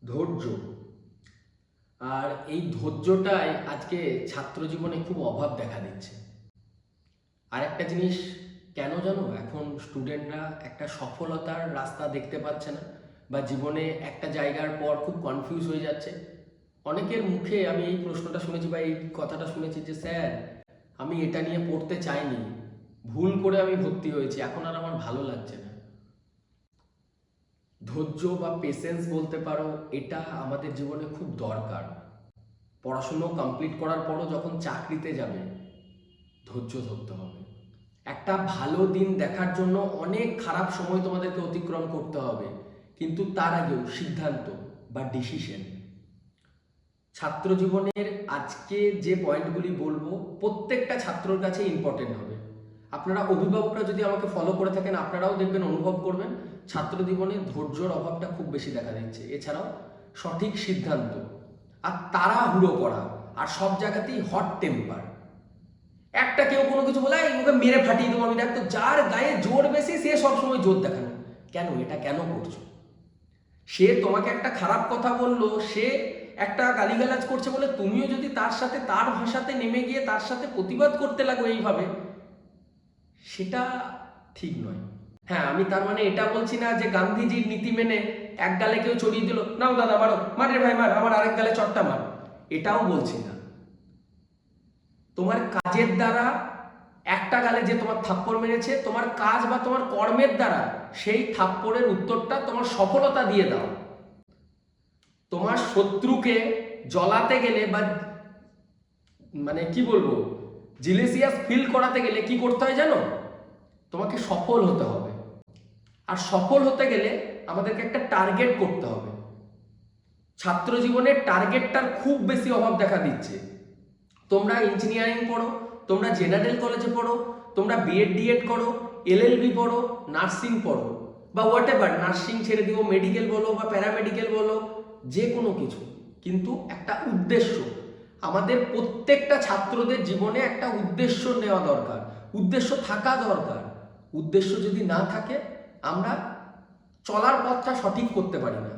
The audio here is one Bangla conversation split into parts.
ধৈর্য। আর এই ধৈর্যটাই আজকে ছাত্র জীবনে খুব অভাব দেখা দিচ্ছে। আর একটা জিনিস কেন জানো, এখন স্টুডেন্টরা একটা সফলতার রাস্তা দেখতে পাচ্ছে না, বা জীবনে একটা জায়গার পর খুব কনফিউজ হয়ে যাচ্ছে। অনেকের মুখে আমি এই প্রশ্নটা শুনেছি বা এই কথাটা শুনেছি যে স্যার, আমি এটা নিয়ে পড়তে চাইনি, ভুল করে আমি ভর্তি হয়েছি, এখন আর আমার ভালো লাগছে না। ধৈর্য বা পেশেন্স বলতে পারো, এটা আমাদের জীবনে খুব দরকার। পড়াশুনো কমপ্লিট করার পরও যখন চাকরিতে যাবে, ধৈর্য ধরতে হবে। একটা ভালো দিন দেখার জন্য অনেক খারাপ সময় তোমাদেরকে অতিক্রম করতে হবে, কিন্তু তার আগেও সিদ্ধান্ত বা ডিসিশন। ছাত্র জীবনের আজকে যে পয়েন্টগুলি বলবো, প্রত্যেকটা ছাত্রর কাছে ইম্পর্টেন্ট হবে। আপনারা অভিভাবকরা যদি আমাকে ফলো করে থাকেন, আপনারাও দেখবেন, অনুভব করবেন ছাত্র জীবনে ধৈর্যর অভাবটা খুব বেশি দেখা দিচ্ছে। এছাড়াও সঠিক সিদ্ধান্ত, আর তাড়াহুড়ো করা, আর সব জায়গাতেই হট টেম্পার। একটা কেউ কোনো কিছু বলে এই মুখে মেরে ফাটিয়ে দেবো আমি, দেখতো যার গায়ে জোর বেশি সে সবসময় জোর দেখানো। কেন এটা কেন করছো? সে তোমাকে একটা খারাপ কথা বললো, সে একটা গালিগালাজ করছে বলে তুমিও যদি তার সাথে তার ভাষাতে নেমে গিয়ে তার সাথে প্রতিবাদ করতে লাগো এইভাবে, সেটা ঠিক নয়। হ্যাঁ, আমি তার মানে এটা বলছি না যে গান্ধীজির নীতি মেনে এক গালে কেউ চড়িয়ে দিল, নাও দাদা মারো, মারে ভাই মার, আমার আরেক গালে চট্টা মার, এটাও বলছি না। তোমার কাজের দ্বারা একটা গালে যে তোমার থাপ্পড় মেরেছে, তোমার কাজ বা তোমার কর্মের দ্বারা সেই থাপ্পড়ের উত্তরটা তোমার সফলতা দিয়ে দাও। তোমার শত্রুকে জ্বলাতে গেলে বা মানে কি বলবো, জিলেসিয়াস ফিল করাতে গেলে কি করতে হয় জানো? তোমাকে সফল হতে হবে। আর সফল হতে গেলে আমাদেরকে একটা টার্গেট করতে হবে। ছাত্র জীবনের টার্গেটটার খুব বেশি অভাব দেখা দিচ্ছে। তোমরা ইঞ্জিনিয়ারিং পড়ো, তোমরা জেনারেল কলেজে পড়ো, তোমরা বিএড ডিএড করো, এলএলবি পড়ো, নার্সিং পড়ো, বা হোয়াট এভার, নার্সিং ছেড়ে দিও, মেডিকেল বলো বা প্যারামেডিকেল বলো, যে কোনো কিছু, কিন্তু একটা উদ্দেশ্য। আমাদের প্রত্যেকটা ছাত্রদের জীবনে একটা উদ্দেশ্য নেওয়া দরকার, উদ্দেশ্য থাকা দরকার। উদ্দেশ্য যদি না থাকে, আমরা চলার পথটা সঠিক করতে পারি না।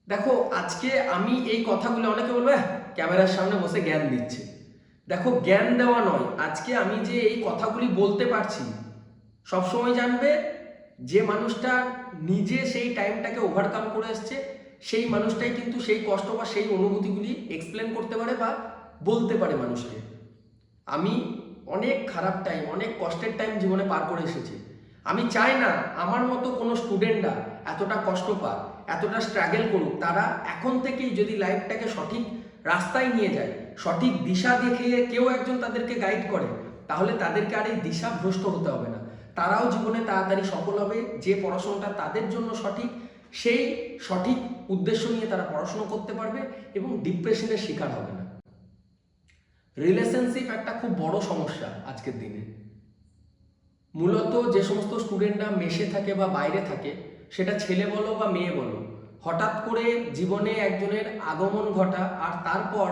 দেখো, আজকে আমি এই কথাগুলো, অনেকে বলবে ক্যামেরার সামনে বসে জ্ঞান দিচ্ছে। দেখো, জ্ঞান দেওয়া নয়, আজকে আমি যে এই কথাগুলি বলতে পারছি, সবসময় জানবে যে মানুষটা নিজে সেই টাইমটাকে ওভারকাম করে এসছে, সেই মানুষটাই কিন্তু সেই কষ্ট বা সেই অনুভূতিগুলি এক্সপ্লেন করতে পারে বা বলতে পারে মানুষকে। আমি অনেক খারাপ টাইম, অনেক কষ্টের টাইম জীবনে পার করে এসেছি। আমি চাই না আমার মতো কোনো স্টুডেন্টরা এতটা কষ্ট পাক, এতটা স্ট্রাগল করুক। তারা এখন থেকেই যদি লাইফটাকে সঠিক রাস্তায় নিয়ে যায়, সঠিক দিশা দেখিয়ে কেউ একজন তাদেরকে গাইড করে, তাহলে তাদেরকে আর এই দিশা ভ্রষ্ট হতে হবে না। তারাও জীবনে তাড়াতাড়ি সফল হবে। যে পড়াশোনাটা তাদের জন্য সঠিক, সেই সঠিক উদ্দেশ্য নিয়ে তারা পড়াশোনা করতে পারবে এবং ডিপ্রেশনের শিকার হবে না। রিলেশনশিপ একটা খুব বড় সমস্যা আজকের দিনে। মূলত যে সমস্ত স্টুডেন্টরা মেসে থাকে বা বাইরে থাকে, সেটা ছেলে বলো বা মেয়ে বলো, হঠাৎ করে জীবনে একজনের আগমন ঘটা আর তারপর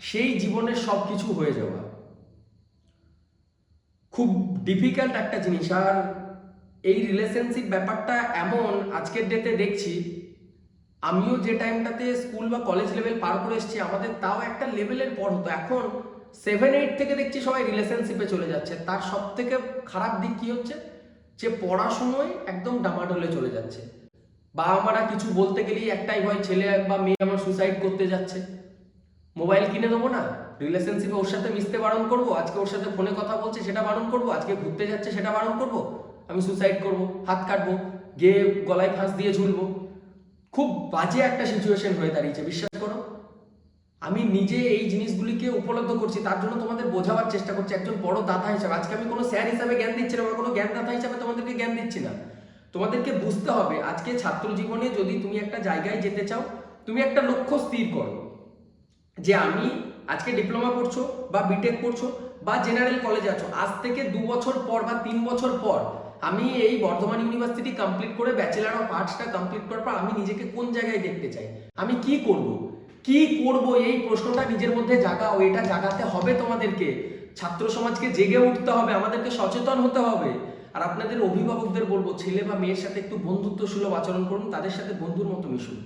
সেই জীবনের সব কিছু হয়ে যাওয়া খুব ডিফিকাল্ট একটা জিনিস। আর এই রিলেশনশিপ ব্যাপারটা এমন, আজকের ডেতে দেখছি, আমিও যে টাইমটাতে স্কুল বা কলেজ লেভেল পার করে এসেছি, আমাদের তাও একটা লেভেলের পর হতো। এখন 7-8 থেকে দেখছি সবাই রিলেশনশিপে চলে যাচ্ছে। তার সব থেকে খারাপ দিক কি হচ্ছে, যে পড়াশুনোয় একদম ডামাডোলে চলে যাচ্ছে। বাবা মারা কিছু বলতে গেলেই একটাই ভয়, ছেলে বা মেয়ে আমার সুসাইড করতে যাচ্ছে। মোবাইল কিনে দেবো না, রিলেশনশিপে ওর সাথে মিশতে বারণ করবো, আজকে ওর সাথে ফোনে কথা বলছে সেটা বারণ করবো, আজকে ঘুরতে যাচ্ছে সেটা বারণ করবো, আমি সুসাইড করবো, হাত কাটবো, গিয়ে গলায় ফাঁস দিয়ে ঝুলবো। খুব বাজে একটা সিচুয়েশন হয়ে দাঁড়িয়েছে, বিশ্বাস করো। আমি নিজে এই জিনিসগুলিকে উপলব্ধি করছি, তার জন্য তোমাদের বোঝাবার চেষ্টা করছি একজন বড় দাতা হিসাবে। আজকে আমি কোনো স্যার হিসাবে জ্ঞান দিচ্ছি না বা কোনো জ্ঞান দাতা হিসাবে তোমাদেরকে জ্ঞান দিচ্ছি না। তোমাদেরকে বুঝতে হবে, আজকে ছাত্র জীবনে যদি তুমি একটা জায়গায় যেতে চাও, তুমি একটা লক্ষ্য স্থির করো যে আমি আজকে ডিপ্লোমা পড়ছো বা বিটেক পড়ছো বা জেনারেল কলেজে আছো, আজ থেকে 2 বছর পর বা 3 বছর পর আমি এই বর্ধমান ইউনিভার্সিটি কমপ্লিট করে ব্যাচেলার অফ আর্টসটা কমপ্লিট করার পর আমি নিজেকে কোন জায়গায় দেখতে চাই, আমি কি করব, কি করব, এই প্রশ্নটা নিজের মধ্যে জাগাও। এটা জাগাতে হবে তোমাদেরকে, ছাত্র সমাজকে জেগে উঠতে হবে, আমাদেরকে সচেতন হতে হবে। আর আপনাদের অভিভাবকদের বলবো, ছেলে বা মেয়ের সাথে একটু বন্ধুত্ব সুলভ আচরণ করুন, তাদের সাথে বন্ধুর মতো মিশুন।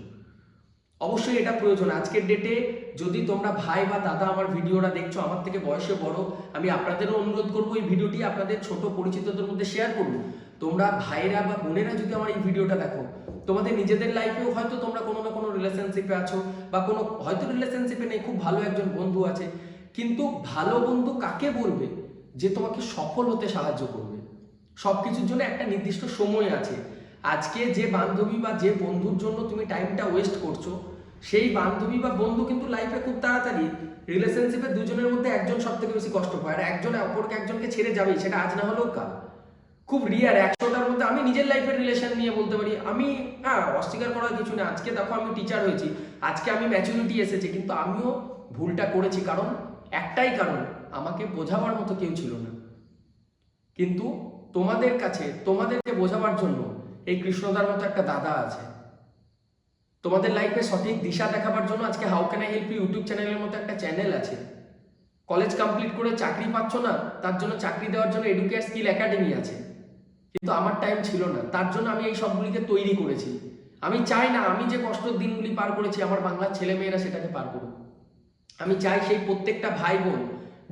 অবশ্যই এটা প্রয়োজন। আজকের ডেটে যদি তোমরা ভাই বা দাদা আমার ভিডিওটা দেখছো, আমার থেকে বয়সে বড়, আমি আপনাদেরও অনুরোধ করবো এই ভিডিওটি আপনাদের ছোট পরিচিতদের মধ্যে শেয়ার করুন। তোমরা ভাইরা বা বোনেরা যদি আমার এই ভিডিওটা দেখো, তোমাদের নিজেদের লাইফেও হয়তো তোমরা কোনো না কোনো রিলেশনশিপে আছো, বা কোনো হয়তো রিলেশনশিপে নেই, খুব ভালো একজন বন্ধু আছে, কিন্তু ভালো বন্ধু কাকে বলবে যে তোমাকে সফল হতে সাহায্য করবে? সব কিছুর জন্য একটা নির্দিষ্ট সময় আছে। আজকে যে বান্ধবী বা যে বন্ধুর জন্য তুমি টাইমটা ওয়েস্ট করছো, সেই বান্ধবী বা বন্ধু কিন্তু লাইফে খুব তাড়াতাড়ি, রিলেশনশিপে দুজনের মধ্যে একজন সব থেকে বেশি কষ্ট পায়, আর একজন অপরকে একজনকে ছেড়ে যাবেই, সেটা আজ না হলেও কাল। খুব রিয়ার, 100টার মধ্যে। আমি নিজের লাইফের রিলেশন নিয়ে বলতে পারি, আমি অস্বীকার করার কিছু না। আজকে দেখো আমি টিচার হয়েছি, আজকে আমি ম্যাচুরিটি এসেছে, কিন্তু আমিও ভুলটা করেছি। কারণ একটাই কারণ, আমাকে বোঝাবার মতো কেউ ছিল না। কিন্তু তোমাদের কাছে, তোমাদেরকে বোঝাবার জন্য এই কৃষ্ণদার মতো একটা দাদা আছে। তোমাদের লাইফে সঠিক দিশা দেখাবার জন্য আজকে how can I help you YouTube চ্যানেলের মতো একটা চ্যানেল আছে। কলেজ কমপ্লিট করে চাকরি পাচ্ছ না, তার জন্য চাকরি দেওয়ার জন্য এডুকেট স্কিল একাডেমি আছে। কিন্তু আমার টাইম ছিল না, তার জন্য আমি এই সবগুলিকে তৈরি করেছি। আমি চাই না আমি যে কষ্টের দিনগুলি পার করেছি আমার বাংলার ছেলেমেয়েরা সেটাকে পার করুক। আমি চাই সেই প্রত্যেকটা ভাই বোন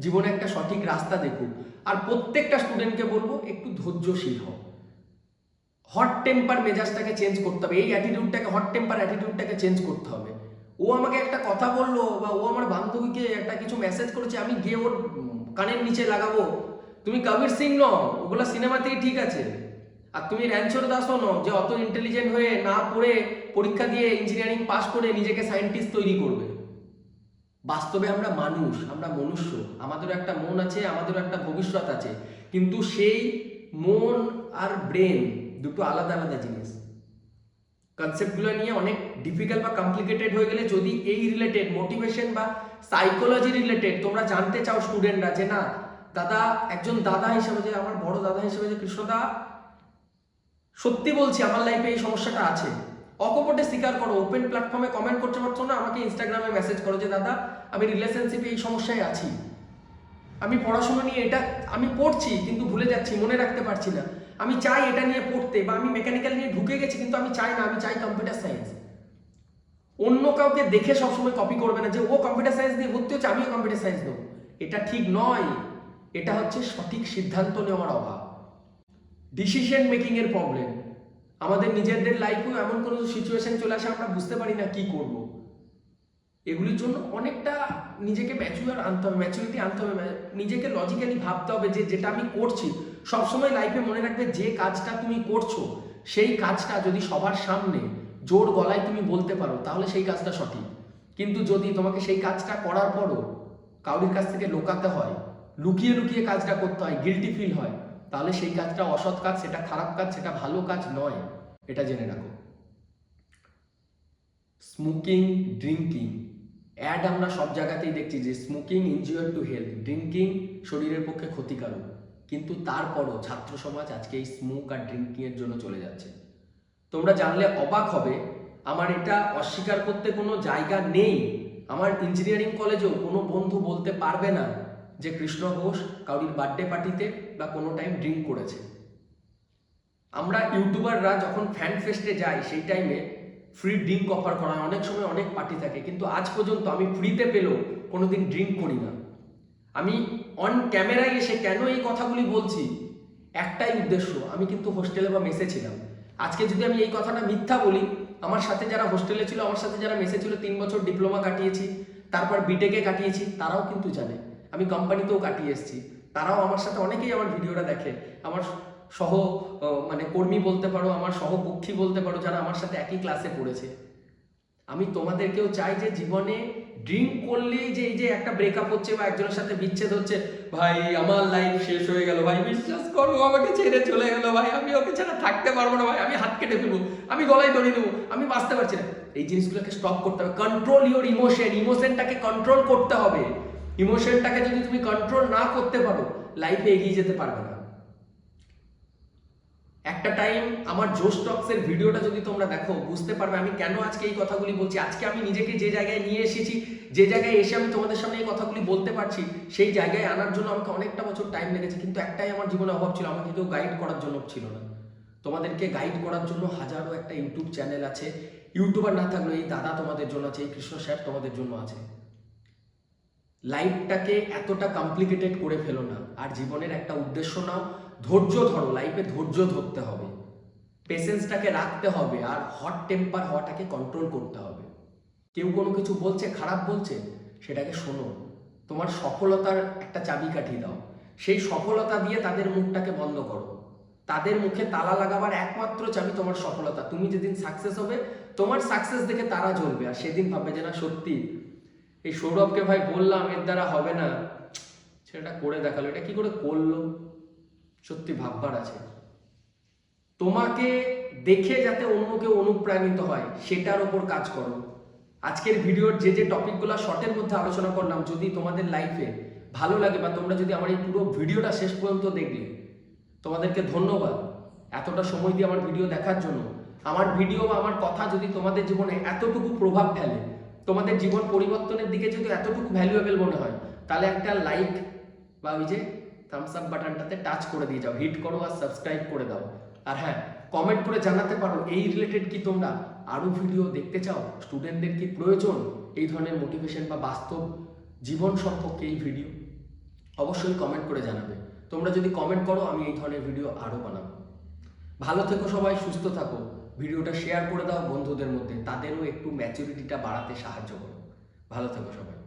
জীবনে একটা সঠিক রাস্তা দেখুক। আর প্রত্যেকটা স্টুডেন্টকে বলবো, একটু ধৈর্যশীল হও। হট টেম্পার মেজাজটাকে চেঞ্জ করতে হবে, এই অ্যাটিটিউডটাকে, হট টেম্পার অ্যাটিটিউডটাকে চেঞ্জ করতে হবে। ও আমাকে একটা কথা বললো, বা ও আমার বান্ধবীকে একটা কিছু মেসেজ করেছে, আমি গিয়ে ওর কানের নিচে লাগাবো তুমি কবির সিং নও, ওগুলো সিনেমাতেই ঠিক আছে। আর তুমি র্যানচোর দাসও নও যে অত ইন্টেলিজেন্ট হয়ে না পড়ে পরীক্ষা দিয়ে ইঞ্জিনিয়ারিং পাস করে নিজেকে সায়েন্টিস্ট তৈরি করবে। বাস্তবে আমরা মানুষ, আমরা মনুষ্য, আমাদেরও একটা মন আছে, আমাদেরও একটা ভবিষ্যৎ আছে। কিন্তু সেই মন আর ব্রেন দুটো আলাদা আলাদা জিনিস। কনসেপ্টগুলো নিয়ে অনেক ডিফিকাল্ট বা কমপ্লিকেটেড হয়ে গেলে, যদি এই রিলেটেড মোটিভেশন বা সাইকোলজি রিলেটেড তোমরা জানতে চাও স্টুডেন্টরা, যে না দাদা, একজন দাদা হিসেবে, যে আমার বড় দাদা হিসেবে, যে কৃষ্ণদা সত্যি বলছি আমার লাইফে এই সমস্যাটা আছে, অকপটে স্বীকার করো। ওপেন প্ল্যাটফর্মে কমেন্ট করতে পারছো না, আমাকে ইনস্টাগ্রামে মেসেজ করো যে দাদা আমি রিলেশনশিপে এই সমস্যায় আছি, আমি পড়াশোনা নিয়ে এটা আমি পড়ছি কিন্তু ভুলে যাচ্ছি, মনে রাখতে পারছি না, আমি চাই এটা নিয়ে পড়তে, বা আমি মেকানিক্যাল নিয়ে ঢুকে গেছি কিন্তু আমি চাই না, আমি চাই কম্পিউটার সায়েন্স। অন্য কাউকে দেখে সবসময় কপি করবে না যে ও কম্পিউটার সায়েন্স নিয়ে ভর্তি হচ্ছে আমিও কম্পিউটার সায়েন্স নেব। এটা ঠিক নয়। এটা হচ্ছে সঠিক সিদ্ধান্ত নেওয়ার অভাব, ডিসিশন মেকিং এর প্রবলেম। আমাদের নিজেদের লাইফেও এমন কোনো সিচুয়েশন চলে আসে আমরা বুঝতে পারি না কি করব। এগুলির জন্য অনেকটা নিজেকে ম্যাচুরিটি আনতে হবে, নিজেকে লজিক্যালি ভাবতে হবে যে যেটা আমি করছি। সবসময় লাইফে মনে রাখবে, যে কাজটা তুমি করছো সেই কাজটা যদি সবার সামনে জোর গলায় তুমি বলতে পারো, তাহলে সেই কাজটা সঠিক। কিন্তু যদি তোমাকে সেই কাজটা করার পরও কাউরির কাছ থেকে লুকাতে হয়, লুকিয়ে লুকিয়ে কাজটা করতে হয়, গিল্টি ফিল হয়, তাহলে সেই কাজটা অসৎ কাজ, সেটা খারাপ কাজ, সেটা ভালো কাজ নয়। এটা জেনে রাখো। স্মোকিং, ড্রিঙ্কিং, অ্যাড আমরা সব জায়গাতেই দেখছি যে smoking injure to health, drinking শরীরের পক্ষে ক্ষতিকারক। কিন্তু তারপরও ছাত্র সমাজ আজকে এই স্মোক আর ড্রিঙ্কিং এর জন্য চলে যাচ্ছে। তোমরা জানলে অবাক হবে, আমার এটা অস্বীকার করতে কোনো জায়গা নেই। আমার ইঞ্জিনিয়ারিং কলেজেও কোনো বন্ধু বলতে পারবে না যে কৃষ্ণ ঘোষ কাউরির বার্থডে পার্টিতে বা কোনো টাইম ড্রিঙ্ক করেছে। আমরা ইউটিউবাররা যখন ফ্যান ফেস্টে যাই, সেই টাইমে ফ্রি ড্রিঙ্ক অফার করা হয়, অনেক সময় অনেক পার্টি থাকে, কিন্তু আজ পর্যন্ত আমি ফ্রিতে পেলেও কোনোদিন ড্রিঙ্ক করি না। আমি অন ক্যামেরায় এসে কেন এই কথাগুলি বলছি, একটাই উদ্দেশ্য, আমি কিন্তু হোস্টেলে বা মেসে ছিলাম। আজকে যদি আমি এই কথাটা মিথ্যা বলি, আমার সাথে যারা হোস্টেলে ছিল, আমার সাথে যারা মেসে ছিল, 3 বছর ডিপ্লোমা কাটিয়েছি, তারপর বিটেকে কাটিয়েছি, তারাও কিন্তু জানে। আমি কোম্পানিতেও কাটিয়ে এসেছি, তারাও আমার সাথে, অনেকেই আমার ভিডিওটা দেখে, আমার সহ কর্মী বলতে পারো, আমার সহপক্ষী বলতে পারো, যারা আমার সাথে একই ক্লাসে পড়েছে। আমি তোমাদেরকেও চাই যে জীবনে ড্রিঙ্ক করলেই যে এই যে একটা ব্রেকআপ হচ্ছে বা একজনের সাথে বিচ্ছেদ হচ্ছে, ভাই আমার লাইফ শেষ হয়ে গেল, ভাই বিশ্বাস করো আমাকে ছেড়ে চলে গেল, ভাই আমি ওকে ছাড়া থাকতে পারবো না, ভাই আমি হাত কেটে ফেলবো, আমি গলায় দড়ি নেবো, আমি বাঁচতে পারছি না, এই জিনিসগুলোকে স্টপ করতে হবে। কন্ট্রোল ইওর ইমোশন, ইমোশনটাকে কন্ট্রোল করতে হবে। ইমোশনটাকে যদি তুমি কন্ট্রোল না করতে পারো, লাইফে এগিয়ে যেতে পারবে না। একটা টাইম আমার জোশ টক্সের ভিডিওটা যদি তোমরা দেখো, বুঝতে পারবে আমি কেন আজকে এই কথাগুলি বলছি। আজকে আমি নিজেকে যে জায়গায় নিয়ে এসেছি, যে জায়গায় এসে আমি তোমাদের সামনে এই কথাগুলি বলতে পারছি, সেই জায়গায় আনার জন্য আমাকে অনেকটা বছর টাইম লেগেছে। কিন্তু একটাই আমার জীবনে অভাব ছিল, আমাকে কেউ গাইড করার জন্য ছিল না। তোমাদেরকে গাইড করার জন্য হাজারো একটা ইউটিউব চ্যানেল আছে, ইউটিউবার না থাকলেও এই দাদা তোমাদের জন্য আছে, এই কৃষ্ণ স্যার তোমাদের জন্য আছে। লাইফটাকে এতটা কমপ্লিকেটেড করে ফেলো না, আর জীবনের একটা উদ্দেশ্য নাও, ধৈর্য ধরো, লাইফে ধৈর্য ধরতে হবে, পেশেন্সটাকে রাখতে হবে, আর হট টেম্পার হওয়াটাকে কন্ট্রোল করতে হবে। কেউ কোনো কিছু বলছে, খারাপ বলছে, সেটাকে শোনো, তোমার সফলতার একটা চাবিকাঠি দাও, সেই সফলতা দিয়ে তাদের মুখটাকে বন্ধ করো। তাদের মুখে তালা লাগাবার একমাত্র চাবি তোমার সফলতা। তুমি যেদিন সাকসেস হবে, তোমার সাকসেস দেখে তারা জ্বলবে, আর সেদিন ভাববে যে না সত্যি এই সৌরভকে ভাই বললাম এর দ্বারা হবে না, সেটা করে দেখালো, এটা কি করে করলো, সত্যি ভাববার আছে। তোমাকে দেখে যাতে অন্য কেউ অনুপ্রাণিত হয় সেটার ওপর কাজ করো। আজকের ভিডিওর যে টপিকগুলো শর্টের মধ্যে আলোচনা করলাম, যদি তোমাদের লাইফে ভালো লাগে বা তোমরা যদি আমার এই পুরো ভিডিওটা শেষ পর্যন্ত দেখলে, তোমাদেরকে ধন্যবাদ এতটা সময় দিয়ে আমার ভিডিও দেখার জন্য। আমার ভিডিও বা আমার কথা যদি তোমাদের জীবনে এতটুকু প্রভাব ফেলে, তোমাদের জীবন পরিবর্তনের দিকে যদি এতটুকু ভ্যালুয়েবল মনে হয়, তাহলে একটা লাইক বা ওই যে থামস আপ বাটনটাতে টাচ করে দিয়ে যাও, হিট করো আর সাবস্ক্রাইব করে দাও। আর হ্যাঁ, কমেন্ট করে জানাতে পারো এই রিলেটেড কি তোমরা আরও ভিডিও দেখতে চাও, স্টুডেন্টদের কি প্রয়োজন এই ধরনের মোটিভেশন বা বাস্তব জীবন সম্পর্কে এই ভিডিও, অবশ্যই কমেন্ট করে জানাবে। তোমরা যদি কমেন্ট করো আমি এই ধরনের ভিডিও আরও বানাবো। ভালো থেকো সবাই, সুস্থ থাকো, ভিডিওটা শেয়ার করে দাও বন্ধুদের মধ্যে, তাদেরও একটু ম্যাচুরিটিটা বাড়াতে সাহায্য করো। ভালো থেকো সবাই।